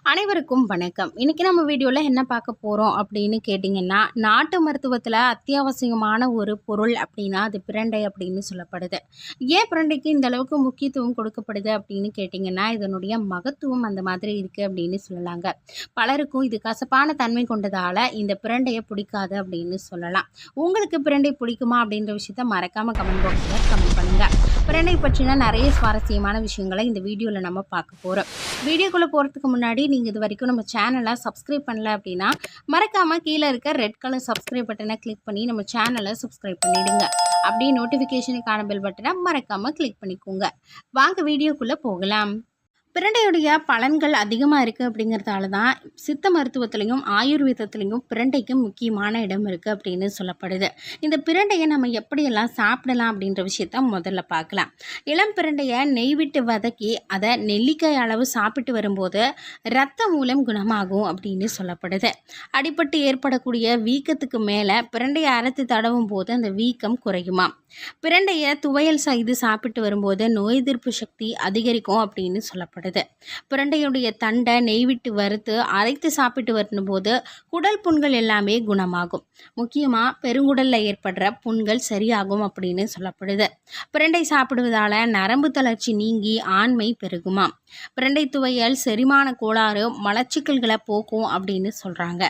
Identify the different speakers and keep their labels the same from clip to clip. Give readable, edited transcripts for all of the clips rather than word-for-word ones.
Speaker 1: அனைவருக்கும் வணக்கம். இன்னைக்கு நம்ம வீடியோல என்ன பார்க்க போறோம் அப்படின்னு கேட்டிங்கன்னா, நாட்டு மருத்துவத்தில அத்தியாவசியமான ஒரு பொருள் அப்படின்னா, அது பிரண்டை அப்படின்னு சொல்லப்படுது. ஏன் பிரண்டைக்கு இந்த அளவுக்கு முக்கியத்துவம் கொடுக்கப்படுது அப்படின்னு கேட்டிங்கன்னா, இதனுடைய மகத்துவம் அந்த மாதிரி இருக்கு அப்படின்னு சொல்லலாங்க. பலருக்கும் இது கசப்பான தன்மை கொண்டதால இந்த பிரண்டைய பிடிக்காது அப்படின்னு சொல்லலாம். உங்களுக்கு பிரண்டை பிடிக்குமா அப்படின்ற விஷயத்த மறக்காம கமெண்ட் பாக்ஸ்ல கமெண்ட் பண்ணுங்க. பிரண்டை பற்றின நிறைய சுவாரஸ்யமான விஷயங்களை இந்த வீடியோவில் நம்ம பார்க்க போகிறோம். வீடியோக்குள்ளே போகிறதுக்கு முன்னாடி நீங்கள் இது வரைக்கும் நம்ம சேனலை சப்ஸ்கிரைப் பண்ணல அப்படின்னா மறக்காமல் கீழே இருக்க ரெட் கலர் சப்ஸ்கிரைப் பட்டனை கிளிக் பண்ணி நம்ம சேனலை சப்ஸ்கிரைப் பண்ணிடுங்க. அப்படியே நோட்டிஃபிகேஷனுக்கான பெல் பட்டனை மறக்காமல் கிளிக் பண்ணிக்கோங்க. வாங்க வீடியோக்குள்ளே போகலாம். பிரண்டையுடைய பலன்கள் அதிகமாக இருக்குது அப்படிங்கிறதால தான் சித்த மருத்துவத்திலையும் ஆயுர்வேதத்துலேயும் பிரண்டைக்கு முக்கியமான இடம் இருக்குது அப்படின்னு சொல்லப்படுது. இந்த பிரண்டையை நம்ம எப்படியெல்லாம் சாப்பிடலாம் அப்படின்ற விஷயத்த முதல்ல பார்க்கலாம். இளம் பிரண்டையை நெய் விட்டு வதக்கி அதை நெல்லிக்காய் அளவு சாப்பிட்டு வரும்போது இரத்த மூலம் குணமாகும் அப்படின்னு சொல்லப்படுது. அடிபட்டு ஏற்படக்கூடிய வீக்கத்துக்கு மேலே பிரண்டையை அரைத்து தடவும் போது அந்த வீக்கம் குறையுமா. பிரண்டையை துவையல் செய்து சாப்பிட்டு வரும்போது நோய் எதிர்ப்பு சக்தி அதிகரிக்கும் அப்படின்னு சொல்லப்படுது. பிரண்டையுடைய தண்டை நெய் விட்டு வறுத்து அரைத்து சாப்பிட்டு வரும்போது குடல் புண்கள் எல்லாமே குணமாகும். முக்கியமாக பெருங்குடலில் ஏற்படுற புண்கள் சரியாகும் அப்படின்னு சொல்லப்படுது. பிரண்டை சாப்பிடுவதால நரம்பு தளர்ச்சி நீங்கி ஆண்மை பெருகுமா. பிரண்டை துவையல் செரிமான கோளாறு மலச்சிக்கல்களை போக்கும் அப்படின்னு சொல்கிறாங்க.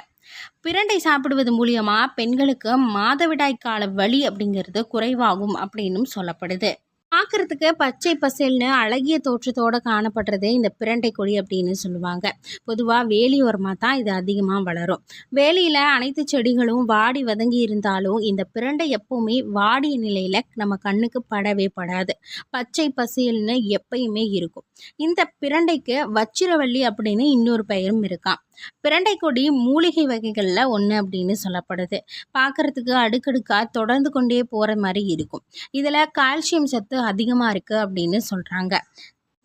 Speaker 1: பிரண்டை சாப்பிடுவது மூலியமாக பெண்களுக்கு மாதவிடாய் கால வலி அப்படிங்கிறது குறைவாகும் அப்படின்னும் சொல்லப்படுது. பார்க்குறதுக்கு பச்சை பசேல்னு அழகிய தோற்றத்தோடு காணப்படுறதே இந்த பிரண்டை கொடி அப்படின்னு சொல்லுவாங்க. பொதுவாக வேலியோரமாக தான் இது அதிகமாக வளரும். வேலியில் அனைத்து செடிகளும் வாடி வதங்கி இருந்தாலும் இந்த பிரண்டை எப்போவுமே வாடிய நிலையில் நம்ம கண்ணுக்கு படவே படாது. பச்சை பசேல்னு எப்பயுமே இருக்கும். இந்த பிரண்டைக்கு வச்சிரவள்ளி அப்படின்னு இன்னொரு பெயரும் இருக்கான். பிரண்டை கொடி மூலிகை வகைகளில் ஒன்று அப்படின்னு சொல்லப்படுது. பார்க்குறதுக்கு அடுக்கடுக்காக தொடர்ந்து கொண்டே போகிற மாதிரி இருக்கும். இதில் கால்சியம் சத்து அதிகமாக இருக்குது அப்படின்னு சொல்கிறாங்க.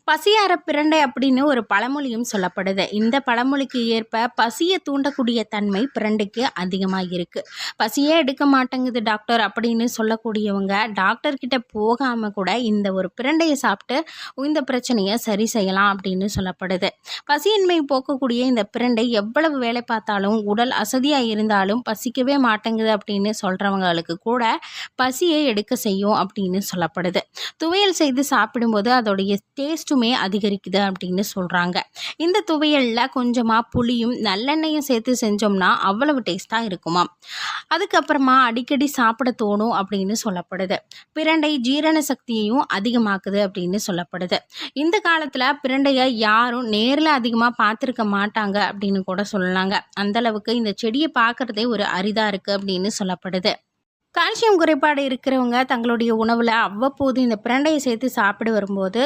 Speaker 1: பசியார பிரண்டை அப்படின்னு ஒரு பழமொழியும் சொல்லப்படுது. இந்த பழமொழிக்கு ஏற்ப பசியை தூண்டக்கூடிய தன்மை பிரண்டைக்கு அதிகமாக இருக்குது. பசியே எடுக்க மாட்டேங்குது டாக்டர் அப்படின்னு சொல்லக்கூடியவங்க டாக்டர்கிட்ட போகாமல் கூட இந்த ஒரு பிரண்டையை சாப்பிட்டு இந்த பிரச்சனையை சரி செய்யலாம் அப்படின்னு சொல்லப்படுது. பசியின்மை போக்கக்கூடிய இந்த பிரண்டை எவ்வளவு வேலை பார்த்தாலும் உடல் அசதியாக இருந்தாலும் பசிக்கவே மாட்டேங்குது அப்படின்னு சொல்கிறவங்களுக்கு கூட பசியை எடுக்க செய்யும் அப்படின்னு சொல்லப்படுது. துவையல் செய்து சாப்பிடும்போது அதோடைய டேஸ்ட் அதிகரிக்குது அப்படின்னு சொல்கிறாங்க. இந்த துவையலில் கொஞ்சமாக புளியும் நல்லெண்ணெயும் சேர்த்து செஞ்சோம்னா அவ்வளவு டேஸ்ட்டாக இருக்குமா. அதுக்கப்புறமா அடிக்கடி சாப்பிட தோணும் அப்படின்னு சொல்லப்படுது. பிரண்டை ஜீரண சக்தியையும் அதிகமாக்குது அப்படின்னு சொல்லப்படுது. இந்த காலத்தில் பிரண்டையை யாரும் நேரில் அதிகமாக பார்த்துருக்க மாட்டாங்க அப்படின்னு கூட சொல்லலாங்க. அந்தளவுக்கு இந்த செடியை பார்க்குறதே ஒரு அரிதாக இருக்குது அப்படின்னு சொல்லப்படுது. கால்சியம் குறைபாடு இருக்கிறவங்க தங்களுடைய உணவில் அவ்வப்போது இந்த பிரண்டையை சேர்த்து சாப்பிட வரும்போது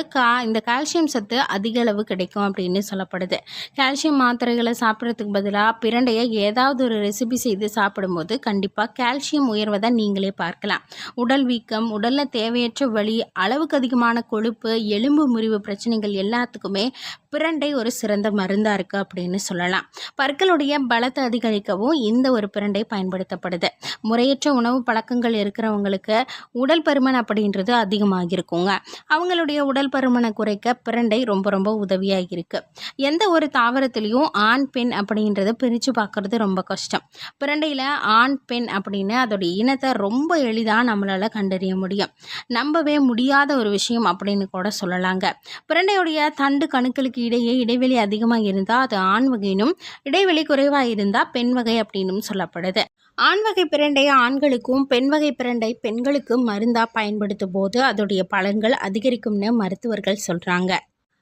Speaker 1: இந்த கால்சியம் சத்து அதிக அளவு கிடைக்கும் அப்படின்னு சொல்லப்படுது. கால்சியம் மாத்திரைகளை சாப்பிட்றதுக்கு பதிலாக பிரண்டையை ஏதாவது ஒரு ரெசிபி செய்து சாப்பிடும்போது கண்டிப்பாக கால்சியம் உயர்வதை நீங்களே பார்க்கலாம். உடல் வீக்கம், உடலில் தேவையற்ற வலி, அளவுக்கு அதிகமான கொழுப்பு, எலும்பு முறிவு பிரச்சனைகள் எல்லாத்துக்குமே பிரண்டை ஒரு சிறந்த மருந்தாக இருக்குது அப்படின்னு சொல்லலாம். பற்களுடைய பலத்தை அதிகரிக்கவும் இந்த ஒரு பிரண்டை பயன்படுத்தப்படுது. முறையற்ற உணவு பழக்கங்கள் இருக்கிறவங்களுக்கு உடல் பருமன் அப்படின்றது அதிகமாக இருக்குங்க. அவங்களுடைய உடல் பருமனை குறைக்க பிரண்டை ரொம்ப ரொம்ப உதவியாக இருக்குது. எந்த ஒரு தாவரத்துலேயும் ஆண் பெண் அப்படின்றத பிரித்து பார்க்குறது ரொம்ப கஷ்டம். பிரண்டையில் ஆண் பெண் அப்படின்னு அதோடைய இனத்தை ரொம்ப எளிதாக நம்மளால் கண்டறிய முடியும். நம்பவே முடியாத ஒரு விஷயம் அப்படின்னு கூட சொல்லலாங்க. பிரண்டையுடைய தண்டு கணுக்களுக்கு இடையே இடைவெளி அதிகமாக இருந்தால் அது ஆண் வகையினும், இடைவெளி குறைவாக இருந்தால் பெண் வகை அப்படின்னும் சொல்லப்படுது. ஆண் வகை பிரண்டை ஆண்களுக்கும் பெண் வகை பிரண்டை பெண்களுக்கு மருந்தாக பயன்படுத்தும் போது அதோடைய பலன்கள் அதிகரிக்கும்னு மருத்துவர்கள் சொல்கிறாங்க.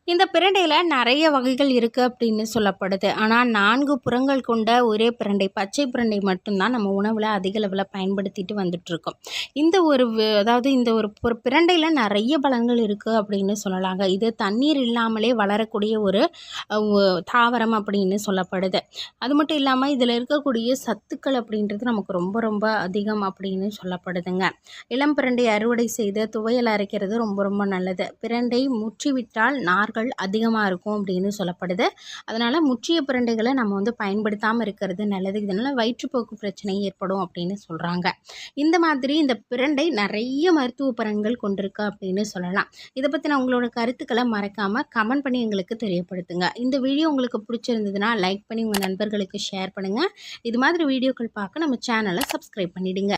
Speaker 1: இந்த பிரண்டையில் நிறைய வகைகள் இருக்குது அப்படின்னு சொல்லப்படுது. ஆனால் 4 புறங்கள் கொண்ட ஒரே பிரண்டை, பச்சை பிரண்டை மட்டும்தான் நம்ம உணவில் அதிக அளவில் பயன்படுத்திட்டு வந்துட்டுருக்கோம். இந்த ஒரு பிரண்டையில் நிறைய பலன்கள் இருக்குது அப்படின்னு சொல்லலாங்க. இது தண்ணீர் இல்லாமலே வளரக்கூடிய ஒரு தாவரம் அப்படின்னு சொல்லப்படுது. அது மட்டும் இல்லாமல் இதில் இருக்கக்கூடிய சத்துக்கள் அப்படின்றது நமக்கு ரொம்ப ரொம்ப அதிகம் அப்படின்னு சொல்லப்படுதுங்க. இளம் பிரண்டை அறுவடை செய்து துவையல் அரைக்கிறது ரொம்ப ரொம்ப நல்லது. பிரண்டை முற்றிவிட்டால் நார் சத்துக்கள் அதிகமாக இருக்கும் அப்படின்னு சொல்லப்படுது. அதனால் முற்றிய பிரண்டைகளை நம்ம வந்து பயன்படுத்தாமல் இருக்கிறது நல்லது. இதனால் வயிற்றுப்போக்கு பிரச்சனை ஏற்படும் அப்படின்னு சொல்கிறாங்க. இந்த மாதிரி இந்த பிரண்டை நிறைய மருத்துவ பலன்கள் கொண்டிருக்கு அப்படின்னு சொல்லலாம். இதை பற்றின உங்களோட கருத்துக்களை மறக்காமல் கமெண்ட் பண்ணி எங்களுக்கு தெரியப்படுத்துங்க. இந்த வீடியோ உங்களுக்கு பிடிச்சிருந்ததுன்னா லைக் பண்ணி உங்கள் நண்பர்களுக்கு ஷேர் பண்ணுங்கள். இது மாதிரி வீடியோக்கள் பார்க்க நம்ம சேனலை சப்ஸ்கிரைப் பண்ணிடுங்க.